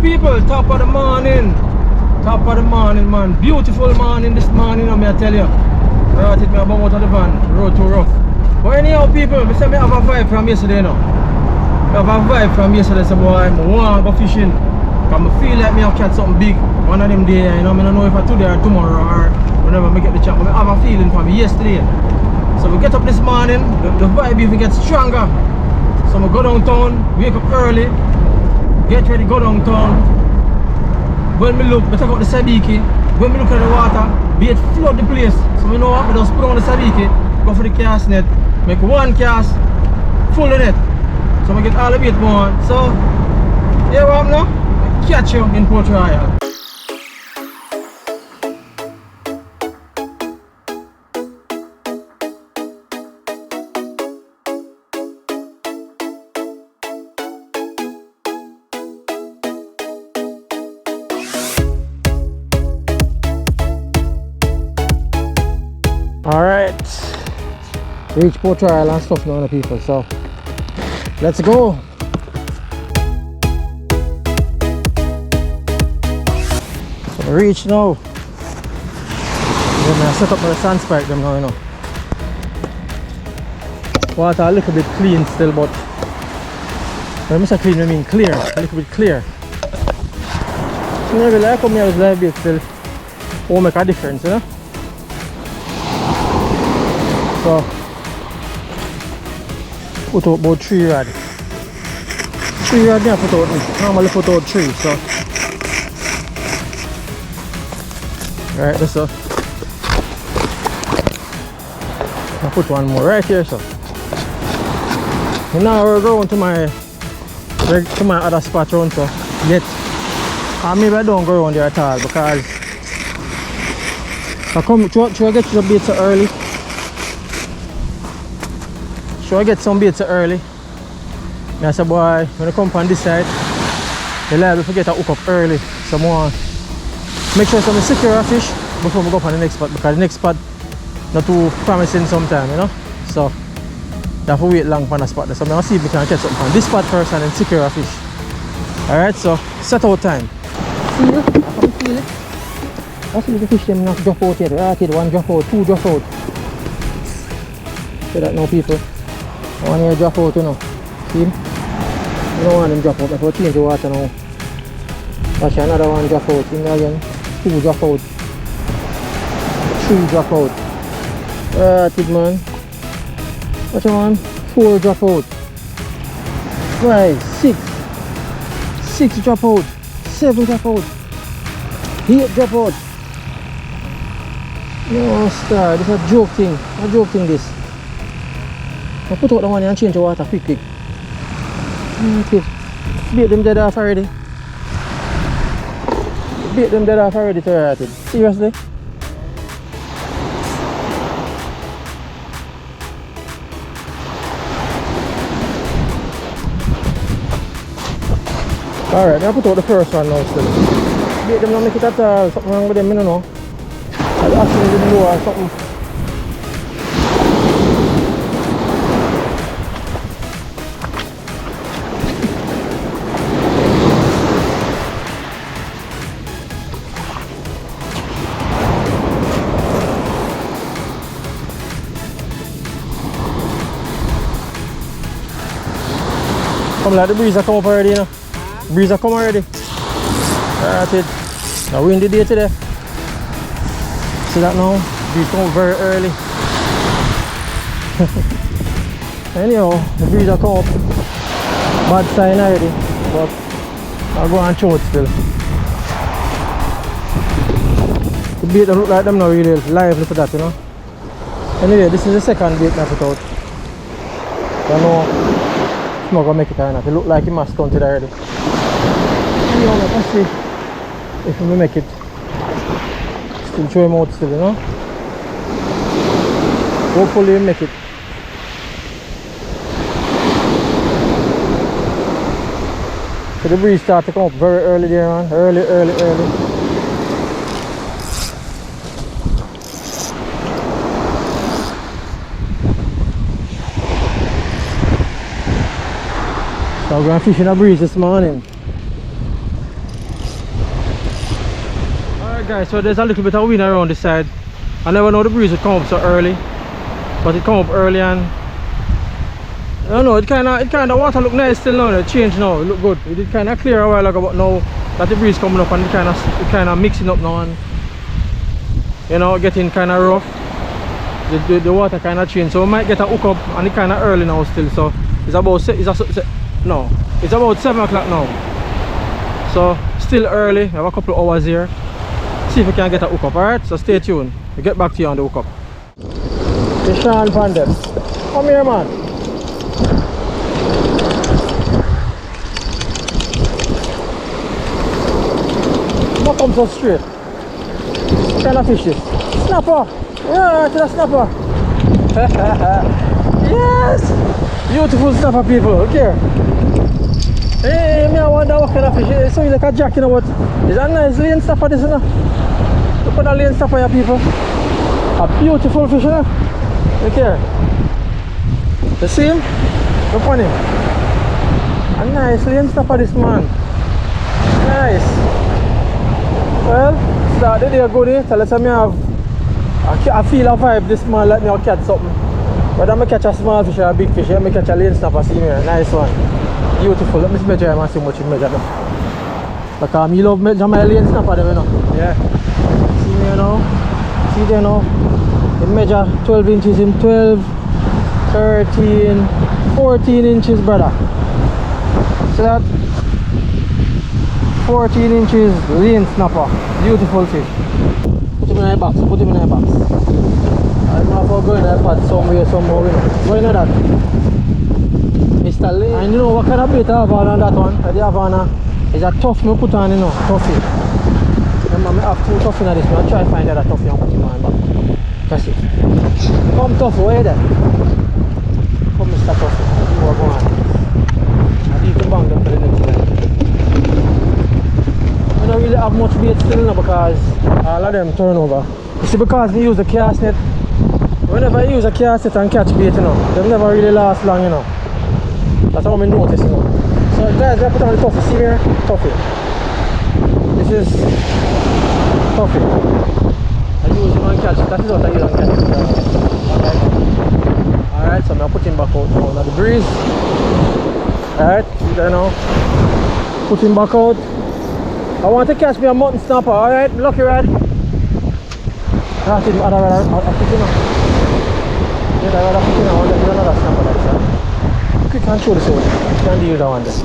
people, top of the morning. Top of the morning, man. Beautiful morning this morning, I tell you. Right, it me about out of the van, road too rough. But anyhow, people, I say I have a vibe from yesterday now. I have a vibe from yesterday, so boy, I want to go fishing. Because I feel like I have catch something big one of them days, you know. I don't know if it's today or tomorrow or whenever I get the chance. But I have a feeling from yesterday. So we get up this morning, the vibe even gets stronger. So I go downtown, wake up early, get ready, go downtown. When we look, we take out the sabiki. When we look at the water, bait flood the place. So we know what, we just put on the sabiki, go for the cast net, make one cast, full of net. So we get all the bait more. So, yeah, what now? Catch you in Port Royal. Alright, reach Port Royal and stuff now, people, so let's go. So reach now. Then I set up my sand spike them now, you know. Water a little bit clean still, but when I say clean, I mean clear, a little bit clear. So maybe like come here with live bait still will make a difference, you know. So put out about 3 rod. 3 rod there put out. Normally put out 3, so right, that's so I put one more right here, so and now we're going to my other spot around, so yet maybe I don't go around there at all because I come try to get to the bait so early. So I get some baits early. I say, boy, when I come on this side, the liable to get a hook up early. So I make sure I secure a fish before I go up on the next spot, because the next spot not too promising sometime, you know. So you have to wait long for the spot. So I'm going to see if we can catch something on this spot first and then secure a fish. Alright, so set out time. See you? I can feel it. I see the fish them not drop out yet. Right here, 1 drop out, 2 drop out. See that now, people? One here drop out, you know. See him? You don't want them drop out. I have to change the water now. Watch another one drop out. See me again? 2 drop out. 3 drop out. Right, man. Watch one. 4 drop out. 5, 6. 6 drop out. 7 drop out. 8 drop out. No star. This is a joke thing. A joke thing this. I put out the one and change the water quick. Okay. Bait them dead off already. Bait them dead off already, to seriously? Alright, I put out the first one now still. Bait them not make it at all. Something wrong with them, I don't know. I actually didn't know or something. Come like the breeze have come up already, you know. Breeze have come already. That's it. Now windy day today. See that now? Breeze come up very early. Anyhow, the breeze have come up. Bad sign already, but I'll go and show it still. The bait don't look like them now really lively for that, you know. Anyway, this is the second bait I put out. So now it's not gonna make it or not. It look like it must count it already. Anyhow, let's see if we make it. Still show him out still, you know. Hopefully we make it. So the breeze started to come up very early there, man. Early. So we're going to fish in a breeze this morning. Alright guys, so there's a little bit of wind around this side. I never know the breeze would come up so early, but it come up early, and I don't know, it kinda water look nice still now. It changed now, it look good. It did kinda clear a while ago, but now that the breeze coming up and it kinda mixing up now, and you know, getting kinda rough. The water kinda changed, so we might get a hook up, and it kinda early now still. So it's about it's about 7 o'clock now. So still early. We have a couple of hours here. See if we can get a hook up. Alright, so stay tuned. We'll get back to you on the hook up. The Sean Pandem. Come here, man. Not come so straight. What kind of fish is? Snapper! Yeah, it's a snapper. Yes! Beautiful snapper, people. Look here. Hey, I wonder what kind of fish it is. So you like a jack, you know what? Is that a nice lane snapper, this, you know? Look at the lane snapper here, people. A beautiful fish, you know? Look here. You see him? Look on him. A nice lane snapper, this man. Nice. Well, start the day good, eh? Tell us I feel a vibe this man let me catch something. Whether I catch a small fish or a big fish, I catch a lane snapper, see me. Nice one. Beautiful. Let me measure him and see how much he measure them. Because I love measure my lane snapper them, you know. Yeah. See me, you know. See there now. He measure 12 inches in 12, 13, 14 inches, brother. See that? 14 inches lane snapper. Beautiful fish. Put him in a box. Put him in a box. I don't know if I'm going to pot somewhere, somehow. Why not that? Mr. Lane. And you know what kind of bait I have on that one? I have on is a tough me put on, you know, toughy. Remember, I have 2 toughy in this one. I try to find that toughy and put him on back. That's it. Come toughy, where you there? Come Mr. Toughy. You are going. I need to bang them for the next time. I don't really have much bait still now because all of them turn over. You see, because we use the cast net, whenever I use a cast net and catch bait, you know, they never really last long, you know. That's how I notice, you know. So guys, I put on the toffee. See here? Toffee. This is toffee. I use it and catch it. That is what I use and catch it. Alright, so I'm putting back out now. Now the breeze. Alright, see there now. Putting back out. I want to catch me a mutton snapper, alright? Lucky rod. That's it, I put him on. Yeah, I put him on. There's another snapper like that. You can't show this one. You can't deal with that one there.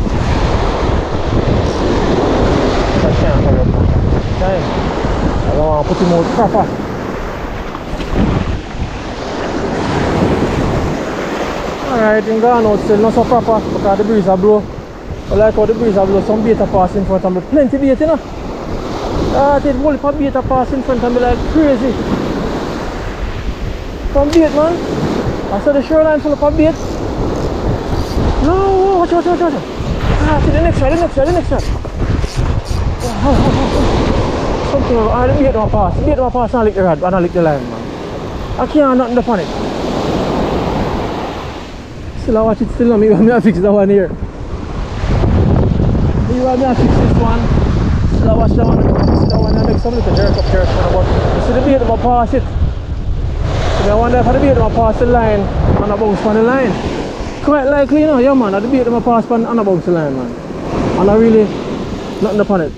I can't hurry up. Time. I don't want to put him out proper. Alright, in gone out still not so proper because the breeze are blow. I like how the breeze are blow. Some bait are pass in front of me. Plenty bait, you know. It whole heap of bait are pass in front of me like crazy. Some bait, man. I saw the shoreline full of bait. No, watch out. Ah, see the next one. Something over. The bait don't pass. The bait don't pass and I lick the rod and I lick the line, man. I can't nothing upon it. Still I watch it still now. Maybe I fix that one here. Maybe I fix this one. Still I watch that one. That one I make some little jerk up here. You see the bait don't pass it. So I wonder if the bait don't pass the line and I bounce on the line. Quite likely, you know, yeah man, I debate them a pass pan and a bounce the line, man. And I really nothing upon it.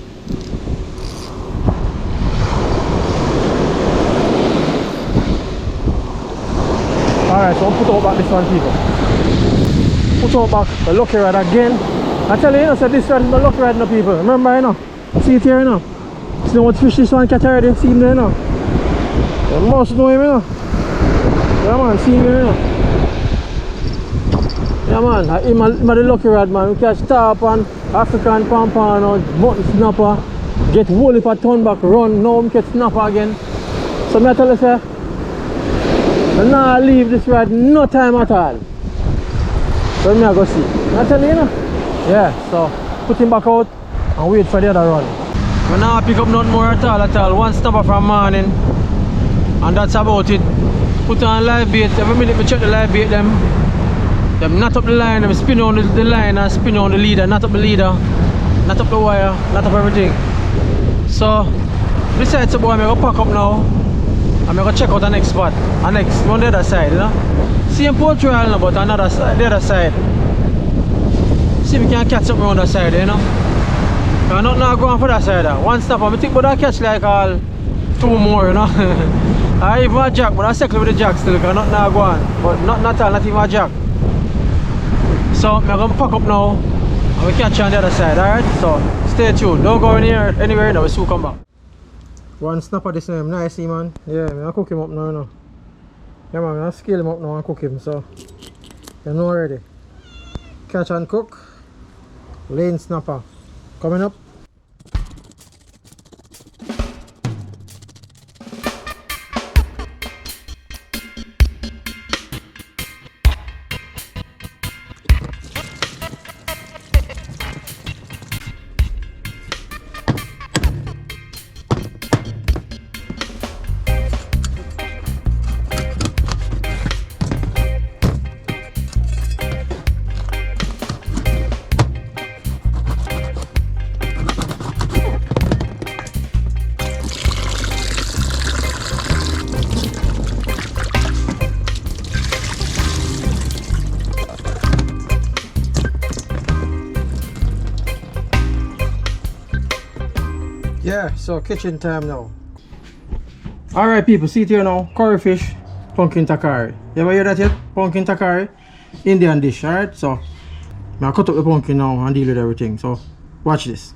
Alright, so I'll put out back this one, people. Put out back the lucky rod again. I tell you, you know, so this rod is my lucky rod, no people. Remember, you know, see it here, you know. See what fish this one catch already, see him there, you know. You must know him, you know. Yeah man, see him here, you know. Yeah man, I'm the lucky rod, man. We catch tarpon, African pompano, mutton snapper, get whole heap of turn back, run, now we catch snapper again. So I tell you, sir, I now leave this rod no time at all. So I go see. I tell you, you know? Yeah, so put him back out and wait for the other run. We now pick up nothing more at all. One snapper from morning, and that's about it. Put on live bait. Every minute we check the live bait them knot up the line, them spin on the line and spin on the leader, knot up the leader, knot up the wire, knot up everything. So Besides, boy, I'm gonna pack up now. I'm gonna check out the next spot. The next, on the other side, you know. Same poultry oil, but another side, the other side. See if we can catch something on the side, you know. I'm not going for that side. One stop, I think, but I catch like all 2 more, you know. I even a jack, but I settle with the jack still, because I'm not going. But not even a jack. So I'm gonna pack up now and we catch you on the other side, alright? So stay tuned, don't go anywhere now, we'll soon come back. One snapper this name, nice man. Yeah, I'm gonna cook him up now, you know. Yeah man, I'm gonna scale him up now and cook him, so you know already. Catch and cook, lane snapper coming up. Yeah, so kitchen time now. Alright people, see it here now. Curry fish, pumpkin takari. You ever hear that yet? Pumpkin takari, Indian dish, alright? So, I'm gonna cut up the pumpkin now and deal with everything. So, watch this.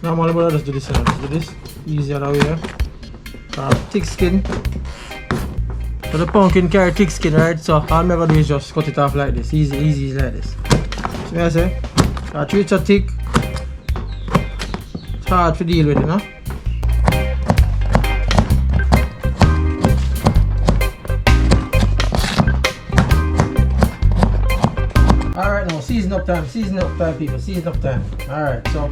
Normally, but I just do this, just do this. Easier that way. Thick skin. So the pumpkin carry thick skin, right? So all I'm gonna do is just cut it off like this. Easy like this. See what I say? Treat so thick. It's hard to deal with, you know? Alright now, season up time people, season up time. Alright, so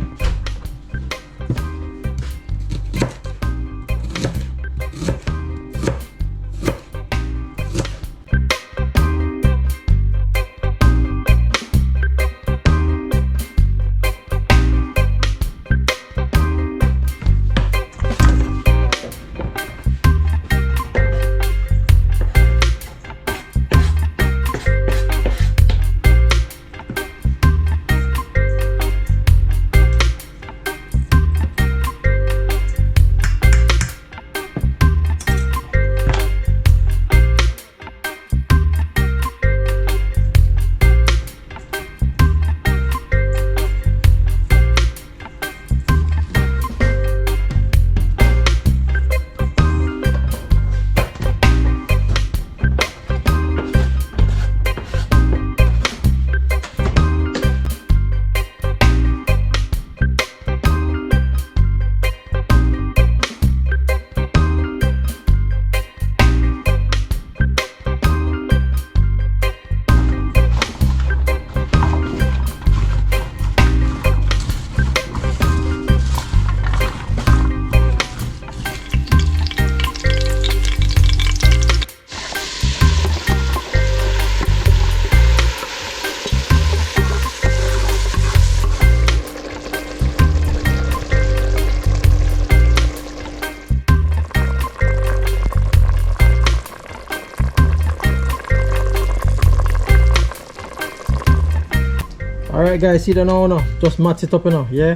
alright guys, see that now, no? Just match it up, you know, yeah?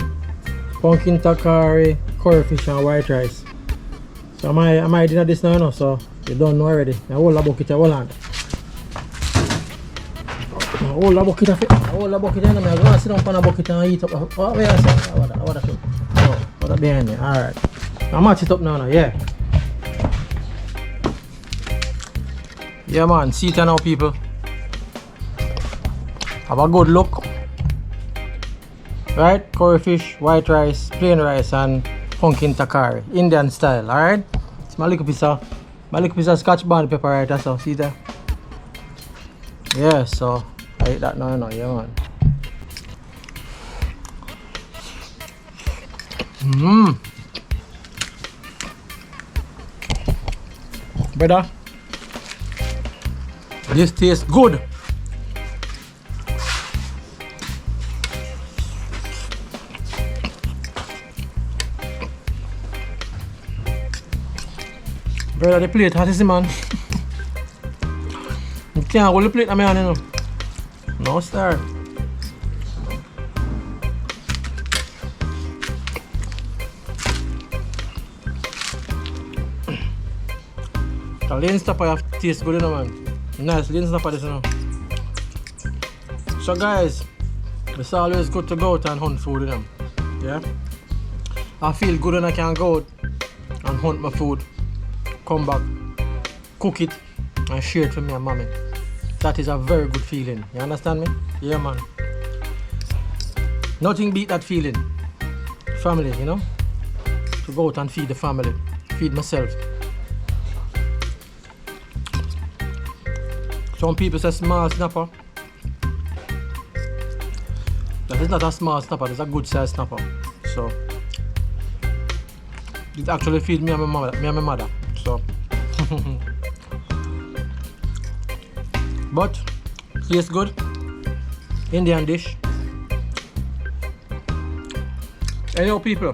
Pumpkin takari, curry fish and white rice. So am I doing this now, you know? So you don't know already. Now hold the bucket, hold on. Now hold the bucket of it. Hold the bucket, and I'm going to sit down on the bucket and eat up. Oh, where I say? What I show? Oh, what behind there? Alright. Now match it up now, yeah? Yeah man, see it now people. Have a good look. Right? Curry fish, white rice, plain rice and pumpkin takari. Indian style, alright? It's my little piece of Scotch bonnet pepper right that's all. See that? Yeah, so I eat that now, yeah man. Brother, this tastes good. Brother, the plate hot is man. You can't hold the plate on my hand, you know. No star. The lane stopper have taste good, you know, man. Nice lane stopper this, you know. So guys, it's always good to go out and hunt food with them. Yeah? I feel good when I can go out and hunt my food, come back, cook it and share it with me and mommy. That is a very good feeling. You understand me? Yeah, man. Nothing beat that feeling. Family, you know? To go out and feed the family, feed myself. Some people say small snapper. That is not a small snapper, it's a good size snapper. So it actually feeds me and my mother. So but tastes good. Indian dish. Anyhow people,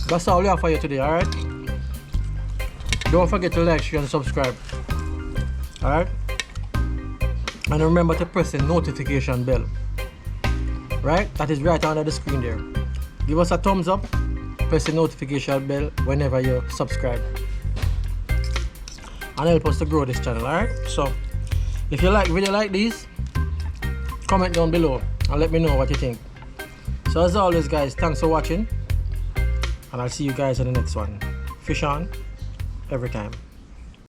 that's all we have for you today, alright? Don't forget to like, share and subscribe. Alright? And remember to press the notification bell. Right? That is right under the screen there. Give us a thumbs up, press the notification bell whenever you subscribe. And help us to grow this channel, alright? So if you like video like these, comment down below and let me know what you think. So as always guys, thanks for watching. And I'll see you guys in the next one. Fish on every time.